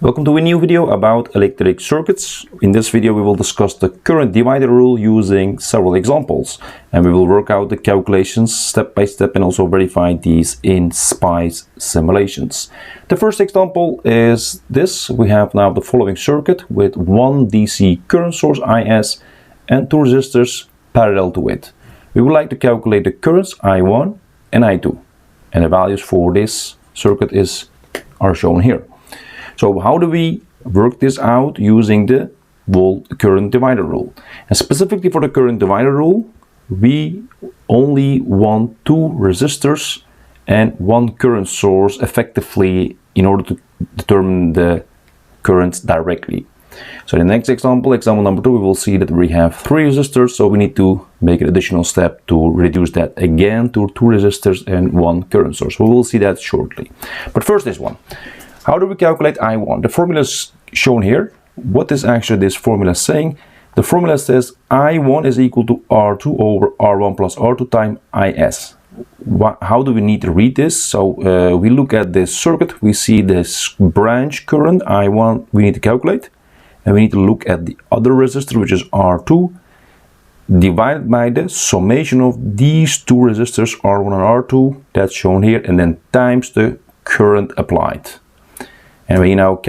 Welcome to a new video about electric circuits. In this video we will discuss the current divider rule using several examples, and we will work out the calculations step by step and also verify these in SPICE simulations. The first example is this. We have now the following circuit with one DC current source IS and two resistors parallel to it. We would like to calculate the currents I1 and I2, and the values for this circuit are shown here. So how do we work this out using the current divider rule? And specifically for the current divider rule, we only want two resistors and one current source effectively in order to determine the currents directly. So in the next example number 2, we will see that we have three resistors, so we need to make an additional step to reduce that again to two resistors and one current source. We will see that shortly. But first this one. How do we calculate I1? The formula is shown here. What is actually this formula saying? The formula says I1 is equal to R2 over R1 plus R2 times IS. How do we need to read this? So we look at this circuit, we see this branch current I1 we need to calculate, and we need to look at the other resistor, which is R2, divided by the summation of these two resistors R1 and R2, that's shown here, and then times the current applied. And when you now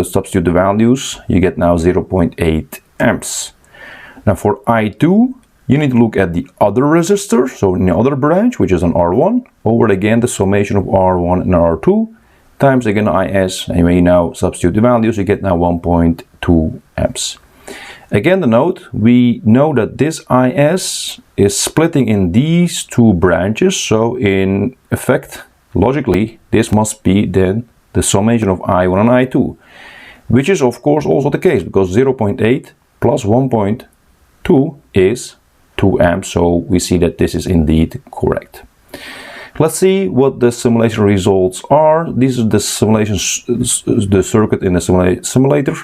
substitute the values, you get now 0.8 amps. Now for I2, you need to look at the other resistor, so in the other branch, which is an R1, over again the summation of R1 and R2, times again IS, and when you now substitute the values, you get now 1.2 amps. Again, the note, we know that this IS is splitting in these two branches, so in effect, logically, this must be then the summation of I1 and I2, which is of course also the case, because 0.8 plus 1.2 is 2 amps, so we see that this is indeed correct. Let's see what the simulation results are. These are the simulations, the circuit in the simulator.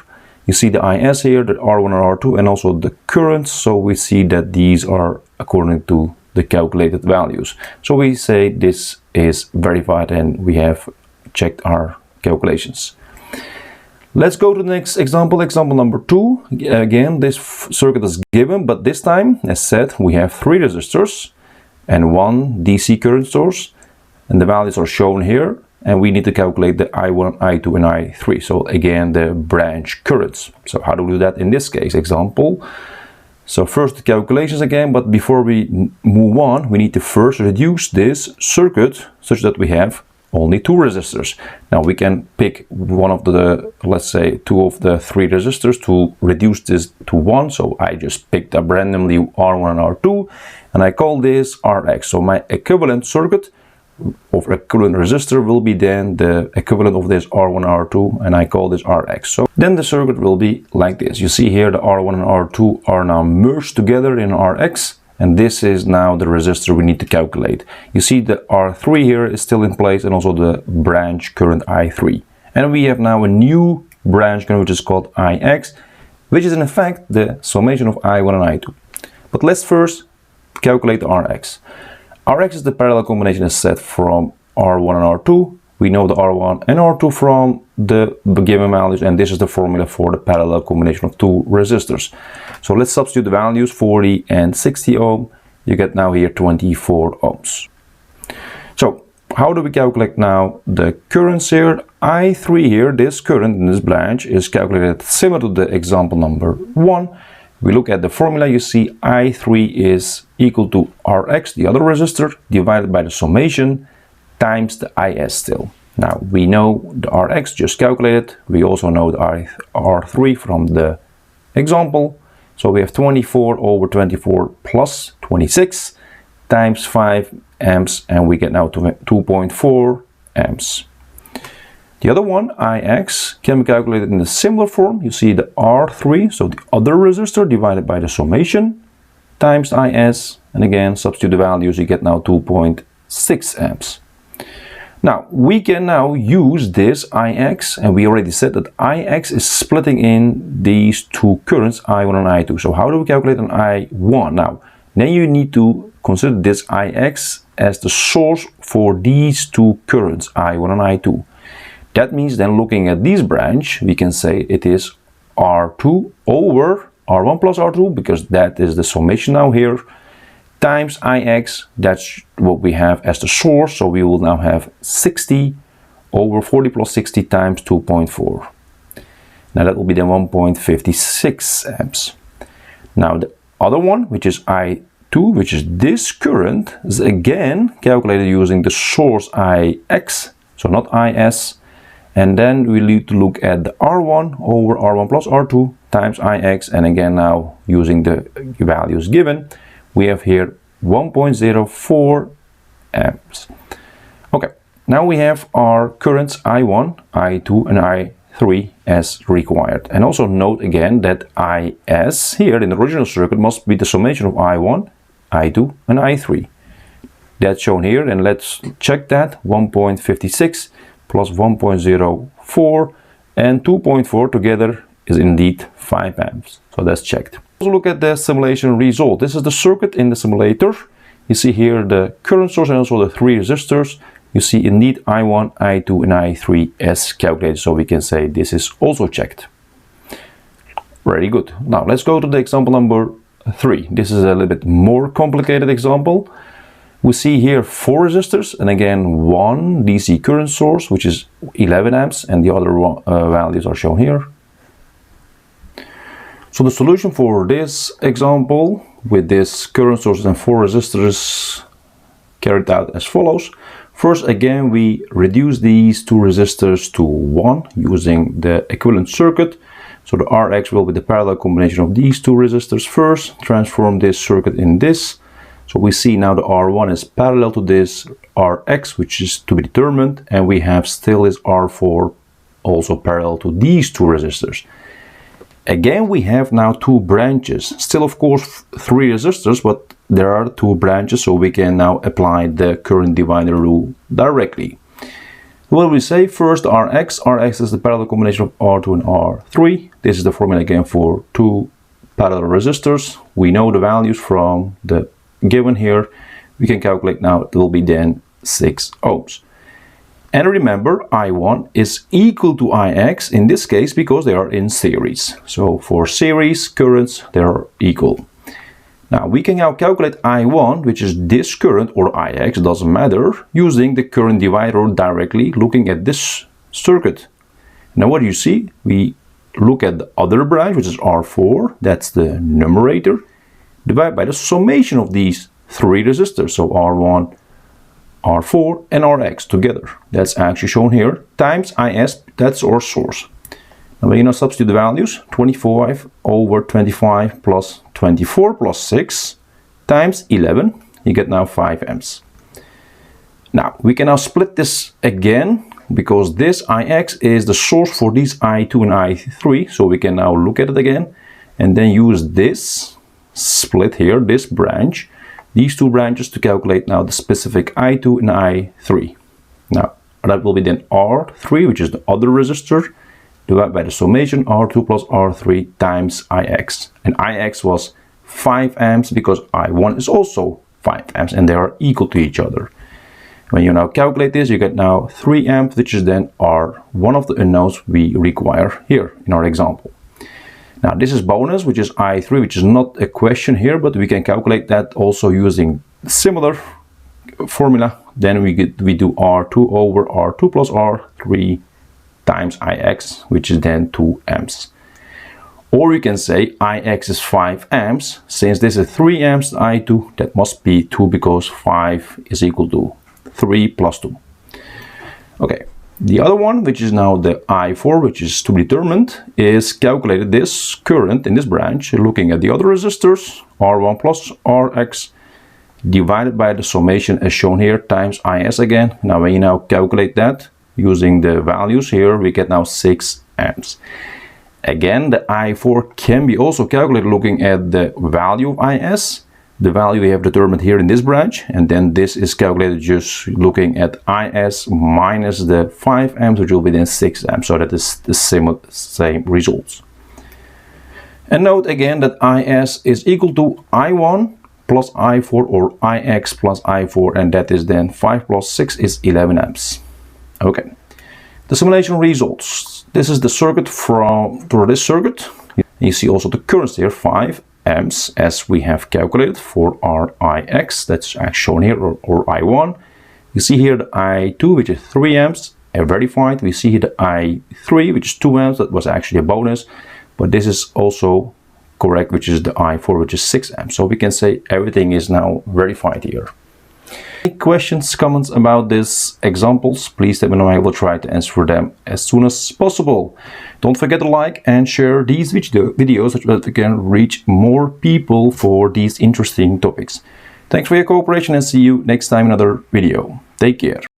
You see the IS here, the R1 and R2, and also the currents, so we see that these are according to the calculated values. So we say this is verified and we have checked our calculations. Let's go to the next example number 2. Again, this circuit is given, but this time, as said, we have three resistors and one DC current source, and the values are shown here, and we need to calculate the I1, I2 and I3, so again the branch currents. So how do we do that in this case example? So first the calculations again, but before we move on, we need to first reduce this circuit such that we have only two resistors. Now we can pick one of the, let's say, two of the three resistors to reduce this to one. So I just picked up randomly R1 and R2, and I call this Rx. So my equivalent circuit of equivalent resistor will be then the equivalent of this R1 and R2, and I call this Rx. So then the circuit will be like this. You see here the R1 and R2 are now merged together in Rx, and this is now the resistor we need to calculate. You see the R3 here is still in place, and also the branch current I3. And we have now a new branch current which is called Ix, which is in effect the summation of I1 and I2. But let's first calculate the Rx. Rx is the parallel combination as set from R1 and R2. We know the R1 and R2 from the given values, and this is the formula for the parallel combination of two resistors. So let's substitute the values 40 and 60 ohm. You get now here 24 ohms. So how do we calculate now the currents here? I3 here, this current in this branch is calculated similar to the example number 1. We look at the formula, you see I3 is equal to Rx, the other resistor, divided by the summation times the IS still. Now we know the Rx just calculated. We also know the R3 from the example. So we have 24 over 24 plus 26 times 5 amps, and we get now 2.4 amps. The other one, Ix, can be calculated in a similar form. You see the R3, so the other resistor, divided by the summation times Is, and again substitute the values, you get now 2.6 amps. Now we can now use this Ix, and we already said that Ix is splitting in these two currents, I1 and I2. So how do we calculate an I1? Now then you need to consider this Ix as the source for these two currents, I1 and I2. That means then looking at this branch, we can say it is R2 over R1 plus R2, because that is the summation now here, times Ix. That's what we have as the source. So we will now have 60 over 40 plus 60 times 2.4. Now that will be then 1.56 amps. Now the other one, which is I2, which is this current, is again calculated using the source Ix, so not Is. And then we need to look at the R1 over R1 plus R2 times Ix. And again, now using the values given, we have here 1.04 amps. Okay, now we have our currents I1, I2, and I3 as required. And also note again that Is here in the original circuit must be the summation of I1, I2, and I3. That's shown here, and let's check that. 1.56 plus 1.04 and 2.4 together is indeed 5 amps. So that's checked. Also look at the simulation result. This is the circuit in the simulator. You see here the current source and also the 3 resistors. You see indeed I1, I2, and I3 as calculated. So we can say this is also checked. Very good. Now let's go to the example number 3. This is a little bit more complicated example. We see here 4 resistors and again one DC current source, which is 11 amps, and the other values are shown here. So the solution for this example with this current source and 4 resistors carried out as follows. First, again, we reduce these 2 resistors to 1 using the equivalent circuit. So the Rx will be the parallel combination of these 2 resistors first, transform this circuit in this. So we see now the R1 is parallel to this Rx, which is to be determined, and we have still this R4 also parallel to these 2 resistors. Again, we have now 2 branches, still of course 3 resistors, but there are 2 branches, so we can now apply the current divider rule directly. What we say first, Rx is the parallel combination of R2 and R3. This is the formula again for 2 parallel resistors. We know the values from the given here. We can calculate now, it will be then 6 ohms. And remember, I1 is equal to Ix in this case because they are in series. So for series currents, they are equal. Now we can now calculate I1, which is this current, or Ix, doesn't matter, using the current divider directly looking at this circuit. Now what do you see? We look at the other branch, which is R4, that's the numerator, divided by the summation of these 3 resistors, so R1, R4 and Rx together. That's actually shown here, times Is, that's our source. Now when you now substitute the values, 25 over 25 plus 24 plus 6 times 11, you get now 5 amps. Now we can now split this again, because this Ix is the source for these I2 and I3, so we can now look at it again, and then use this split here, this branch, these 2 branches to calculate now the specific I2 and I3. Now that will be then R3, which is the other resistor, divided by the summation R2 plus R3 times Ix. And Ix was 5 amps because I1 is also 5 amps and they are equal to each other. When you now calculate this, you get now 3 amps, which is then one of the unknowns we require here in our example. Now this is bonus, which is I3, which is not a question here, but we can calculate that also using similar formula. Then we do R2 over R2 plus R3 times Ix, which is then 2 amps. Or we can say Ix is 5 amps. Since this is 3 amps I2, that must be 2 because 5 is equal to 3 plus 2. Okay. The other one, which is now the I4, which is to be determined, is calculated this current in this branch, looking at the other resistors, R1 plus Rx, divided by the summation as shown here, times Is again. Now when you now calculate that, using the values here, we get now 6 amps. Again, the I4 can be also calculated looking at the value of Is, the value we have determined here in this branch, and then this is calculated just looking at Is minus the 5 amps, which will be then 6 amps, so that is the same results. And note again that Is is equal to I1 plus I4 or Ix plus I4, and that is then 5 plus 6 is 11 amps. Okay, The simulation results. This is the circuit for this circuit. You see also the currents here, 5 amps, as we have calculated for our IX, that's shown here, or I1. You see here the I2, which is 3 amps, verified. We see here the I3, which is 2 amps, that was actually a bonus, but this is also correct, which is the I4, which is 6 amps. So we can say everything is now verified here. Any questions, comments about these examples, please let me know. I will try to answer them as soon as possible. Don't forget to like and share these videos so that we can reach more people for these interesting topics. Thanks for your cooperation and see you next time in another video. Take care.